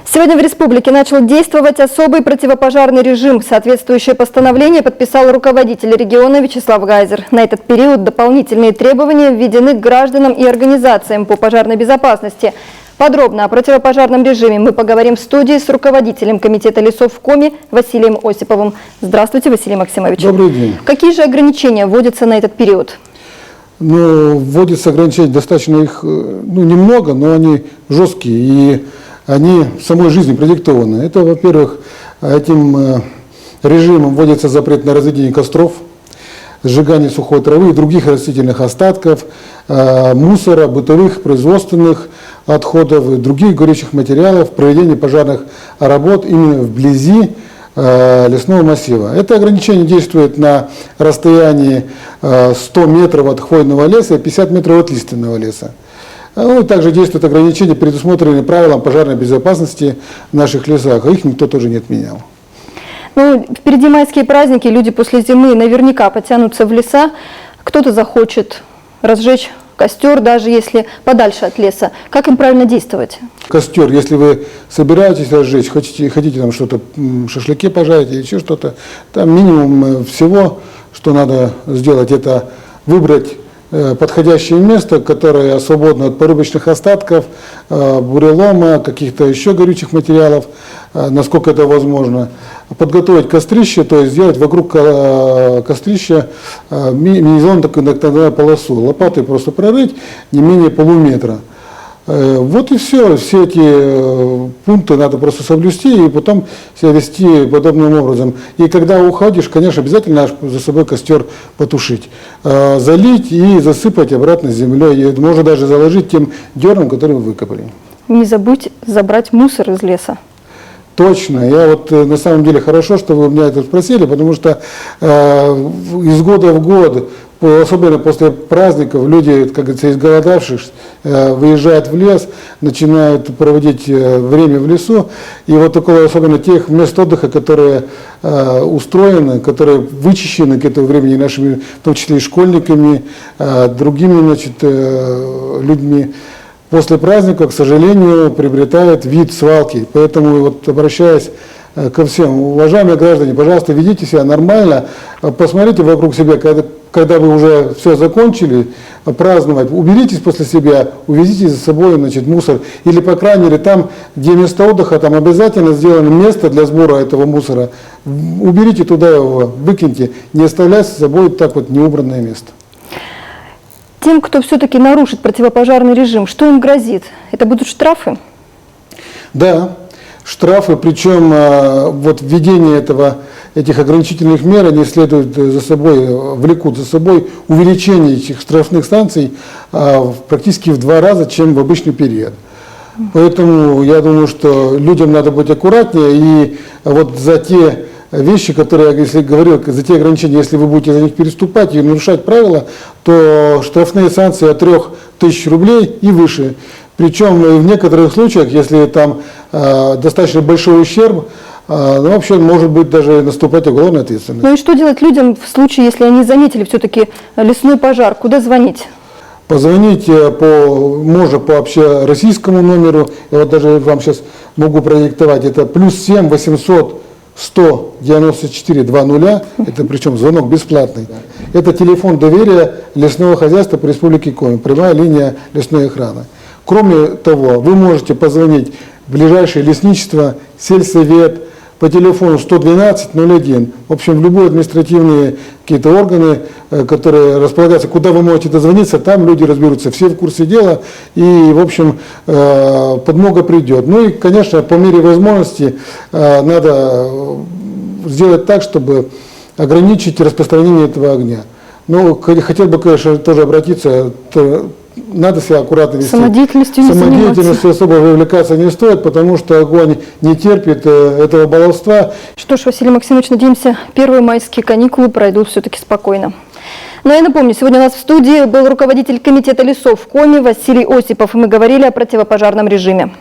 Сегодня в республике начал действовать особый противопожарный режим. Соответствующее постановление подписал руководитель региона Вячеслав Гайзер. На этот период дополнительные требования введены к гражданам и организациям по пожарной безопасности. Подробно о противопожарном режиме мы поговорим в студии с руководителем комитета лесов в Коми Василием Осиповым. Здравствуйте, Василий Максимович. Добрый день. Какие же ограничения вводятся на этот период? Вводятся ограничения, достаточно их немного, но они жесткие и они самой жизнью продиктованы. Это, во-первых, этим режимом вводится запрет на разведение костров, сжигание сухой травы и других растительных остатков, мусора, бытовых, производственных отходов и других горючих материалов, проведение пожарных работ именно вблизи лесного массива. Это ограничение действует на расстоянии 100 метров от хвойного леса и 50 метров от лиственного леса. Также действуют ограничения, предусмотренные правилам пожарной безопасности в наших лесах, а их никто тоже не отменял. Впереди майские праздники, люди после зимы наверняка потянутся в леса. Кто-то захочет разжечь костер, даже если подальше от леса. Как им правильно действовать? Костер, если вы собираетесь разжечь, хотите там что-то, шашлыки пожарить или еще что-то, там минимум всего, что надо сделать, это выбрать подходящее место, которое свободно от порубочных остатков, бурелома, каких-то еще горючих материалов, насколько это возможно. Подготовить кострище, то есть сделать вокруг кострища минимизированную такую полосу. Лопатой просто прорыть не менее полуметра. Вот и все. Все эти пункты надо просто соблюсти и потом себя вести подобным образом. И когда уходишь, конечно, обязательно за собой костер потушить. Залить и засыпать обратно землей. И можно даже заложить тем дерном, который вы выкопали. Не забудь забрать мусор из леса. Точно. Я на самом деле хорошо, что вы меня это спросили, потому что из года в год, особенно после праздников, люди, как говорится, изголодавшись, выезжают в лес, начинают проводить время в лесу. И около особенно тех мест отдыха, которые устроены, которые вычищены к этому времени нашими, в том числе и школьниками, другими людьми, после праздника, к сожалению, приобретает вид свалки. Поэтому, обращаясь ко всем, уважаемые граждане, пожалуйста, ведите себя нормально, посмотрите вокруг себя, когда вы уже все закончили праздновать, уберитесь после себя, увезите за собой мусор. Или, по крайней мере, там, где место отдыха, там обязательно сделано место для сбора этого мусора. Уберите туда его, выкиньте, не оставляйте за собой так неубранное место. Тем, кто все-таки нарушит противопожарный режим, что им грозит? Это будут штрафы? Да, штрафы, причем введение этих ограничительных мер, они влекут за собой увеличение этих штрафных санкций практически в 2 раза, чем в обычный период. Поэтому я думаю, что людям надо быть аккуратнее, и за те вещи, которые, если говорил, за те ограничения, если вы будете за них переступать и нарушать правила, то штрафные санкции от 3000 рублей и выше. Причем в некоторых случаях, если там достаточно большой ущерб, вообще может быть даже наступать уголовная ответственность. Ну и что делать людям в случае, если они заметили все-таки лесной пожар? Куда звонить? Позвонить можно по общероссийскому номеру, я даже вам сейчас могу продиктовать, это +7 800 100 94 00, это причем звонок бесплатный. Это телефон доверия лесного хозяйства по Республике Коми, прямая линия лесной охраны. Кроме того, вы можете позвонить в ближайшее лесничество, сельсовет по телефону 112 01. В общем, в любые административные какие-то органы, которые располагаются, куда вы можете дозвониться, там люди разберутся, все в курсе дела, и, в общем, подмога придет. Ну и, конечно, по мере возможности надо сделать так, чтобы ограничить распространение этого огня. Но хотел бы, конечно, тоже обратиться, надо себя аккуратно вести. Самодеятельностью особо вовлекаться не стоит, потому что огонь не терпит этого баловства. Что ж, Василий Максимович, надеемся, первые майские каникулы пройдут все-таки спокойно. Но я напомню, сегодня у нас в студии был руководитель комитета лесов в Коми Василий Осипов, и мы говорили о противопожарном режиме.